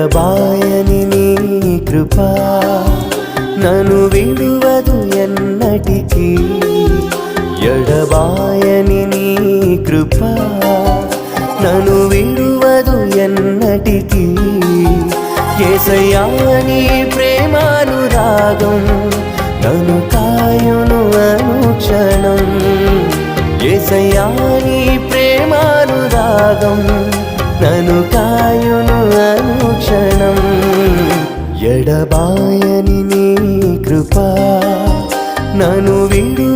ఎడబాయని నీ కృపా నన్ను విడువదు ఎన్నటికీ ఎడబాయని నీ కృపా నన్ను విడువదు ఎన్నటికీ యేసయ్యా నీ ప్రేమానురాగం నన్ను కాయును అనుక్షణం యేసయ్యా నీ ప్రేమానురాగం నన్ను కాయును అనుక్షణం ఎడబాయని నీ కృపా నన్ను విడు